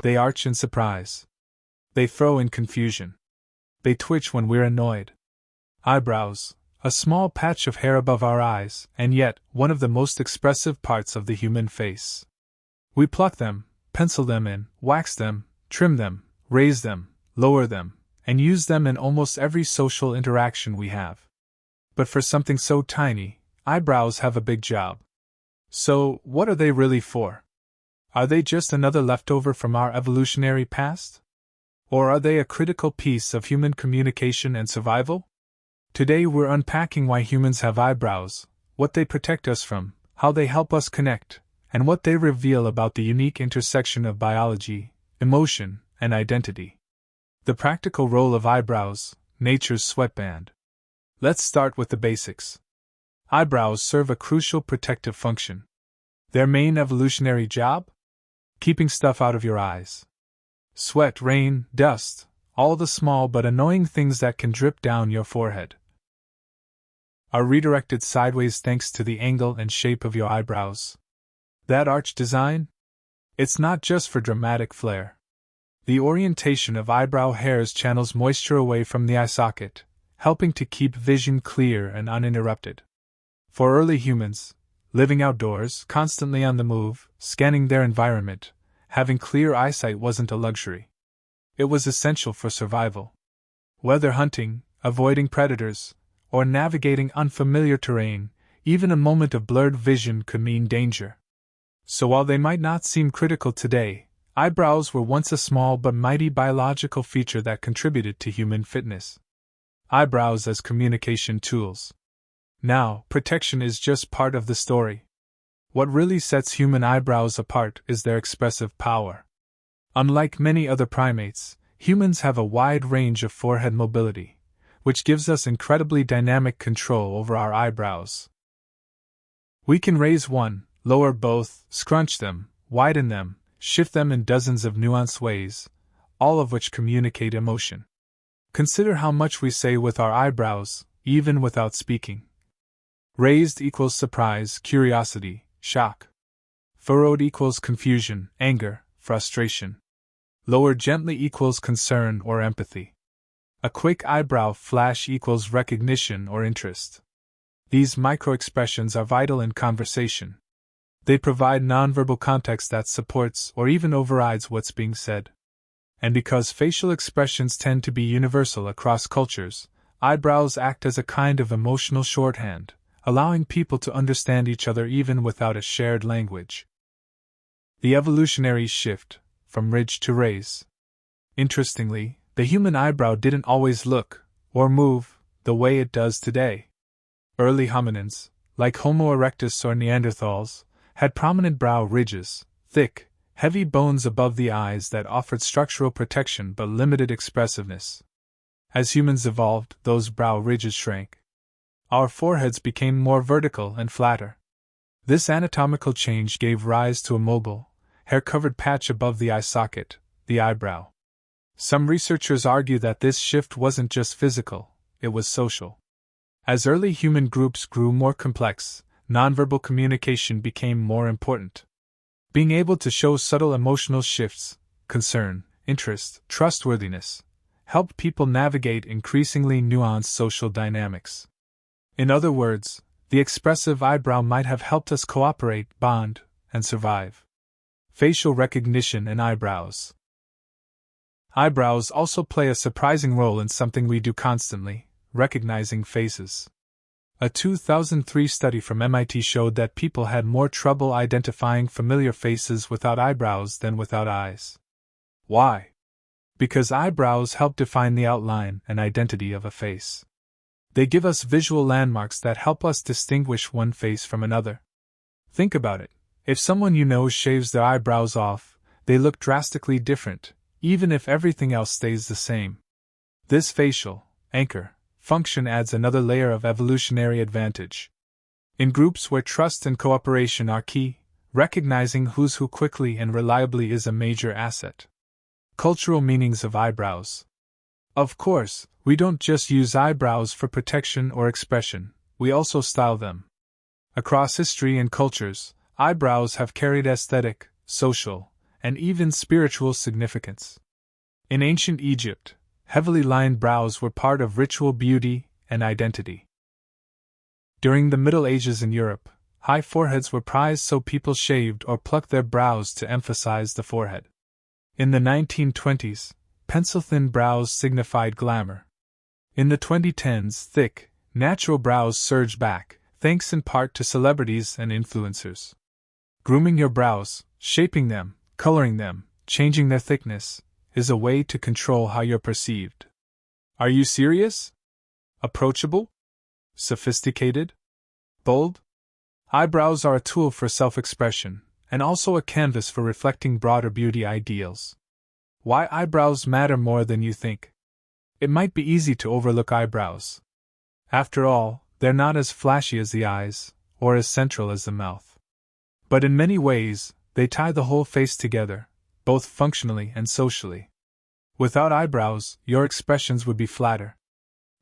They arch in surprise. They throw in confusion. They twitch when we're annoyed. Eyebrows, a small patch of hair above our eyes, and yet one of the most expressive parts of the human face. We pluck them, pencil them in, wax them, trim them, raise them, lower them, and use them in almost every social interaction we have. But for something so tiny, eyebrows have a big job. So, what are they really for? Are they just another leftover from our evolutionary past? Or are they a critical piece of human communication and survival? Today we're unpacking why humans have eyebrows, what they protect us from, how they help us connect, and what they reveal about the unique intersection of biology, emotion, and identity. The practical role of eyebrows, nature's sweatband. Let's start with the basics. Eyebrows serve a crucial protective function. Their main evolutionary job? Keeping stuff out of your eyes. Sweat, rain, dust, all the small but annoying things that can drip down your forehead are redirected sideways thanks to the angle and shape of your eyebrows. That arch design? It's not just for dramatic flair. The orientation of eyebrow hairs channels moisture away from the eye socket, helping to keep vision clear and uninterrupted. For early humans, living outdoors, constantly on the move, scanning their environment, having clear eyesight wasn't a luxury. It was essential for survival. Whether hunting, avoiding predators, or navigating unfamiliar terrain, even a moment of blurred vision could mean danger. So while they might not seem critical today, eyebrows were once a small but mighty biological feature that contributed to human fitness. Eyebrows as communication tools. Now, protection is just part of the story. What really sets human eyebrows apart is their expressive power. Unlike many other primates, humans have a wide range of forehead mobility, which gives us incredibly dynamic control over our eyebrows. We can raise one, lower both, scrunch them, widen them, shift them in dozens of nuanced ways, all of which communicate emotion. Consider how much we say with our eyebrows, even without speaking. Raised equals surprise, curiosity, shock. Furrowed equals confusion, anger, frustration. Lowered gently equals concern or empathy. A quick eyebrow flash equals recognition or interest. These micro-expressions are vital in conversation. They provide nonverbal context that supports or even overrides what's being said. And because facial expressions tend to be universal across cultures, eyebrows act as a kind of emotional shorthand, allowing people to understand each other even without a shared language. The evolutionary shift, from ridge to raise. Interestingly, the human eyebrow didn't always look, or move, the way it does today. Early hominins, like Homo erectus or Neanderthals, had prominent brow ridges, thick, heavy bones above the eyes that offered structural protection but limited expressiveness. As humans evolved, those brow ridges shrank. Our foreheads became more vertical and flatter. This anatomical change gave rise to a mobile, hair-covered patch above the eye socket, the eyebrow. Some researchers argue that this shift wasn't just physical, it was social. As early human groups grew more complex, nonverbal communication became more important. Being able to show subtle emotional shifts, concern, interest, trustworthiness, helped people navigate increasingly nuanced social dynamics. In other words, the expressive eyebrow might have helped us cooperate, bond, and survive. Facial recognition and eyebrows. Eyebrows also play a surprising role in something we do constantly, recognizing faces. A 2003 study from MIT showed that people had more trouble identifying familiar faces without eyebrows than without eyes. Why? Because eyebrows help define the outline and identity of a face. They give us visual landmarks that help us distinguish one face from another. Think about it. If someone you know shaves their eyebrows off, they look drastically different, even if everything else stays the same. This facial anchor function adds another layer of evolutionary advantage. In groups where trust and cooperation are key, recognizing who's who quickly and reliably is a major asset. Cultural meanings of eyebrows. Of course, we don't just use eyebrows for protection or expression, we also style them. Across history and cultures, eyebrows have carried aesthetic, social, and even spiritual significance. In ancient Egypt, heavily lined brows were part of ritual beauty and identity. During the Middle Ages in Europe, high foreheads were prized, so people shaved or plucked their brows to emphasize the forehead. In the 1920s, pencil-thin brows signified glamour. In the 2010s, thick, natural brows surged back, thanks in part to celebrities and influencers. Grooming your brows, shaping them, coloring them, changing their thickness, is a way to control how you're perceived. Are you serious? Approachable? Sophisticated? Bold? Eyebrows are a tool for self-expression, and also a canvas for reflecting broader beauty ideals. Why eyebrows matter more than you think. It might be easy to overlook eyebrows. After all, they're not as flashy as the eyes, or as central as the mouth. But in many ways, they tie the whole face together, both functionally and socially. Without eyebrows, your expressions would be flatter.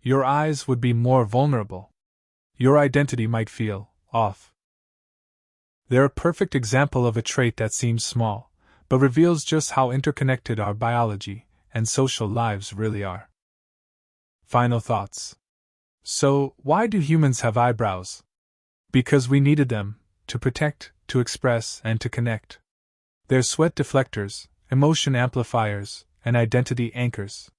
Your eyes would be more vulnerable. Your identity might feel off. They're a perfect example of a trait that seems small, but reveals just how interconnected our biology and social lives really are. Final thoughts. So, why do humans have eyebrows? Because we needed them, to protect, to express, and to connect. They're sweat deflectors, emotion amplifiers, and identity anchors.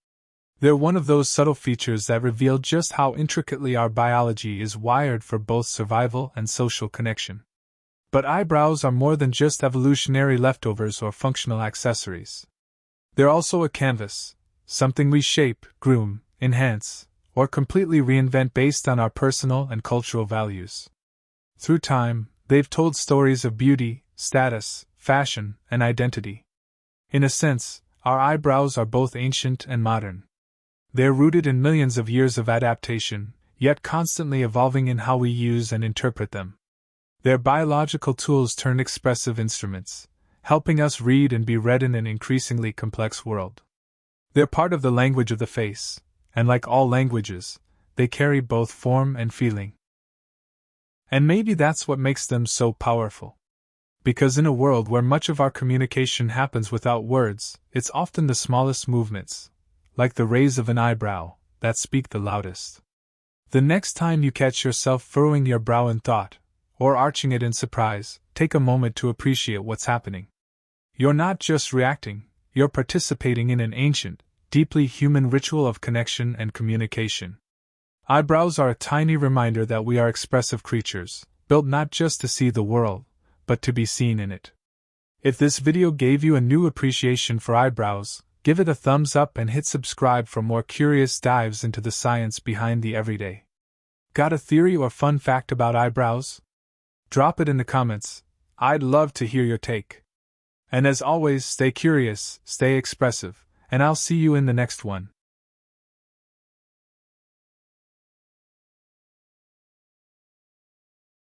They're one of those subtle features that reveal just how intricately our biology is wired for both survival and social connection. But eyebrows are more than just evolutionary leftovers or functional accessories. They're also a canvas, something we shape, groom, enhance, or completely reinvent based on our personal and cultural values. Through time, they've told stories of beauty, status, fashion, and identity. In a sense, our eyebrows are both ancient and modern. They're rooted in millions of years of adaptation, yet constantly evolving in how we use and interpret them. They're biological tools turned expressive instruments, helping us read and be read in an increasingly complex world. They're part of the language of the face, and like all languages, they carry both form and feeling. And maybe that's what makes them so powerful. Because in a world where much of our communication happens without words, it's often the smallest movements, like the raise of an eyebrow, that speak the loudest. The next time you catch yourself furrowing your brow in thought, or arching it in surprise, take a moment to appreciate what's happening. You're not just reacting, you're participating in an ancient, deeply human ritual of connection and communication. Eyebrows are a tiny reminder that we are expressive creatures, built not just to see the world, but to be seen in it. If this video gave you a new appreciation for eyebrows, give it a thumbs up and hit subscribe for more curious dives into the science behind the everyday. Got a theory or fun fact about eyebrows? Drop it in the comments. I'd love to hear your take. And as always, stay curious, stay expressive, and I'll see you in the next one.